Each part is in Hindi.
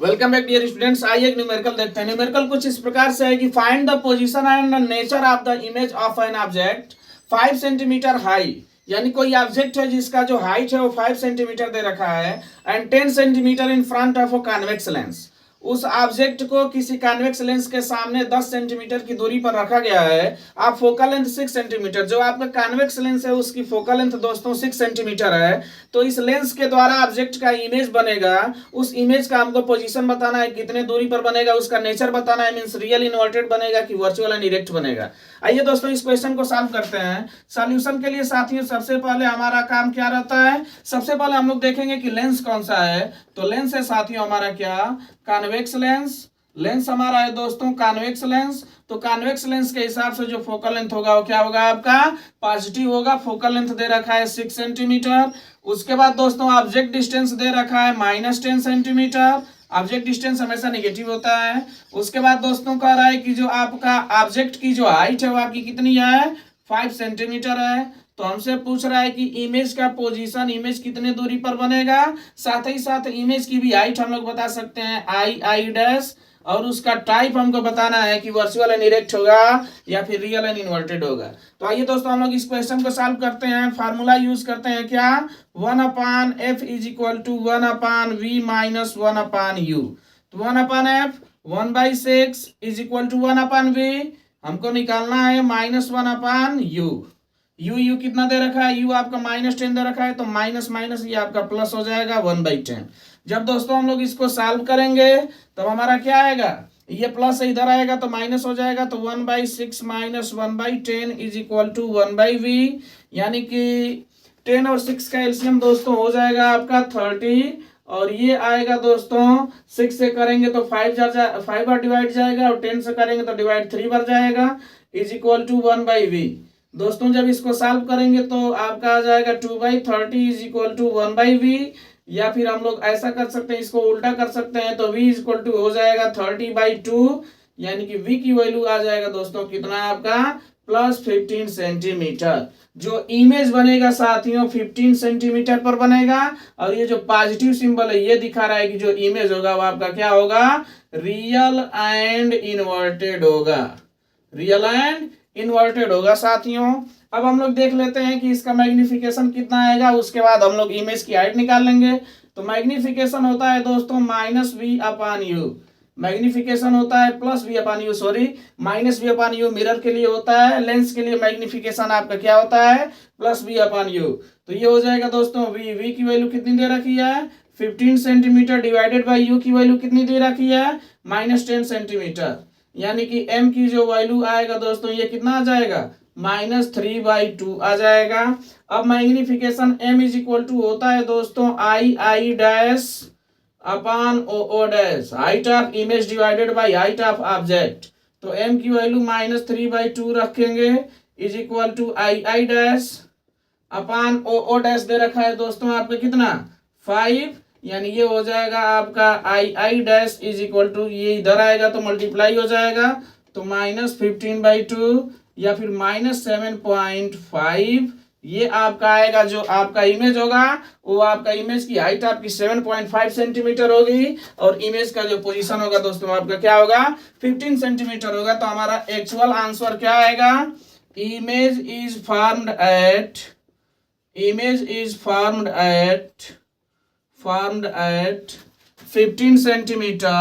Welcome back dear students. आइए एक न्यूमेरिकल देखते हैं। न्यूमेरिकल कुछ इस प्रकार से है कि find the position and nature of the image of an object 5 centimetre high. यानी कोई ऑब्जेक्ट है जिसका जो हाइट है वो 5 सेंटीमीटर दे रखा है and 10 centimetre in front of a convex lens. उस ऑब्जेक्ट को किसी कॉन्वेक्स लेंस के सामने 10 सेंटीमीटर की दूरी पर रखा गया है। आप फोकल लेंथ 6 सेंटीमीटर, जो आपका कॉन्वेक्स लेंस है उसकी फोकल लेंथ दोस्तों 6 सेंटीमीटर है। तो इस लेंस के द्वारा ऑब्जेक्ट का इमेज बनेगा। उस इमेज का हमको पोजीशन बताना है, कितने दूरी पर बनेगा, उसका नेचर बताना है, मींस रियल इन्वर्टेड बनेगा कि वर्चुअल एंड इरेक्ट बनेगा। आइए दोस्तों इस क्वेश्चन को सॉल्व करते हैं। सॉल्यूशन के लिए साथियों सबसे पहले हमारा काम क्या रहता है, सबसे पहले हम लोग देखेंगे कि लेंस कौन सा है। तो लेंस है साथियों हमारा क्या, कॉन्वेक्स लेंस। लेंस हमारा है दोस्तों कॉन्वेक्स लेंस। तो कॉन्वेक्स लेंस के हिसाब से जो फोकल लेंथ होगा वो क्या होगा, आपका पॉजिटिव होगा। फोकल लेंथ दे रखा है 6 सेंटीमीटर। उसके बाद दोस्तों ऑब्जेक्ट डिस्टेंस दे रखा है -10 सेंटीमीटर। ऑब्जेक्ट डिस्टेंस हमेशा नेगेटिव होता है। उसके बाद दोस्तों कह रहा है कि जो आपका ऑब्जेक्ट की जो हाइट है वो आपकी कितनी है, 5 सेंटीमीटर है। तो हमसे पूछ रहा है कि इमेज का पोजीशन, इमेज कितने दूरी पर बनेगा। साथ ही साथ इमेज की भी हाइट हम लोग बता सकते हैं, आई डैश। और उसका टाइप हमको बताना है कि वर्चुअल एंड इरेक्ट होगा या फिर रियल एंड इन्वर्टेड होगा। तो आइए दोस्तों हम लोग इस क्वेश्चन को सॉल्व करते हैं। फार्मूला यूज करते हैं क्या, 1/f is equal to 1/v minus 1/u। तो 1/f 1/6 is equal to 1/v। हमको निकालना है -1/u। यू कितना दे रखा है, यू आपका -10 दे रखा है। तो माइनस माइनस ये आपका प्लस हो जाएगा 1/10। जब दोस्तों हम लोग इसको सॉल्व करेंगे तब हमारा क्या आएगा, ये प्लस इधर आएगा तो माइनस हो जाएगा। तो 1/6 minus 1/10 is equal to 1/v। यानी कि 10 और 6 का एलसीएम दोस्तों हो जाएगा आपका 30। और ये आएगा दोस्तों 6 से करेंगे तो 5 बार डिवाइड जाएगा, और 10 से करेंगे तो डिवाइड 3 बार जाएगा, इज इक्वल टू 1/v। दोस्तों जब इसको सॉल्व करेंगे तो आपका आ जाएगा 2/30 इज इक्वल टू 1/v। या फिर हम लोग ऐसा कर सकते हैं, इसको उल्टा कर सकते हैं। तो v इज इक्वल टू हो जाएगा 30/2। यानी कि v की वैल्यू आ जाएगा दोस्तों कितना आपका, +15 सेंटीमीटर। जो इमेज बनेगा साथियों 15 सेंटीमीटर पर बनेगा। और ये जो पॉजिटिव सिंबल है ये दिखा रहा है कि जो इमेज होगा वो आपका क्या होगा, रियल एंड इन्वर्टेड होगा। रियल एंड इन्वर्टेड होगा साथियों। अब हम लोग देख लेते हैं कि इसका मैग्निफिकेशन कितना आएगा, उसके बाद हम लोग इमेज की हाइट निकाल लेंगे। तो मैग्निफिकेशन होता है दोस्तों -v/u। मैग्निफिकेशन होता है +v/u, सॉरी -v/u मिरर के लिए होता है। लेंस के लिए मैग्निफिकेशन आपका क्या होता है, +v/u। तो ये हो जाएगा दोस्तों v की वैल्यू कितनी दे रखी है, 15 सेंटीमीटर डिवाइडेड बाई u की वैल्यू कितनी दे रखी है, -10 सेंटीमीटर। यानी कि m की जो वैल्यू आएगा दोस्तों ये कितना आ जाएगा, -3/2 आ जाएगा। अब magnification m is equal to होता है दोस्तों I dash upon O dash, height of image divided by height of object. तो m की वैल्यू -3/2 रखेंगे, is equal to I dash upon O dash दे रखा है दोस्तों आपका कितना, 5। यानी ये हो जाएगा आपका I dash is equal to, ये इधर आएगा तो मल्टीप्लाई हो जाएगा। तो -15/2 या फिर -7.5। ये आपका आएगा, जो आपका इमेज होगा वो आपका इमेज की हाइट आपकी 7.5 सेंटीमीटर होगी। और इमेज का जो पोजीशन होगा दोस्तों आपका क्या होगा, 15 सेंटीमीटर होगा। तो हमारा एक्चुअल आंसर क्या आएगा, image is formed at 15 centimeter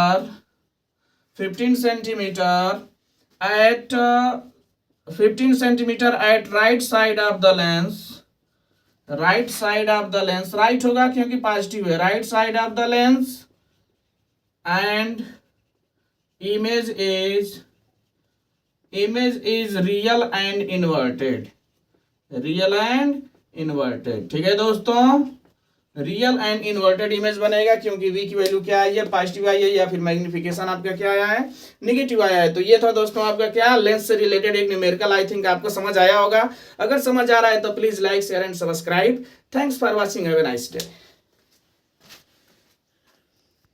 at 15 centimeter at right side of the lens। Right होगा क्योंकि पॉजिटिव है, right side of the lens. And image is real and inverted. ठीक है दोस्तों, रियल एंड इन्वर्टेड इमेज बनेगा क्योंकि v की वैल्यू क्या आई है, पॉजिटिव आई है, या फिर मैग्निफिकेशन आपका क्या आया है, नेगेटिव आया है। तो ये था दोस्तों आपका क्या, लेंस से रिलेटेड एक न्यूमेरिकल। आई थिंक आपको समझ आया होगा। अगर समझ आ रहा है तो please like share and subscribe. Thanks for watching, have a nice day.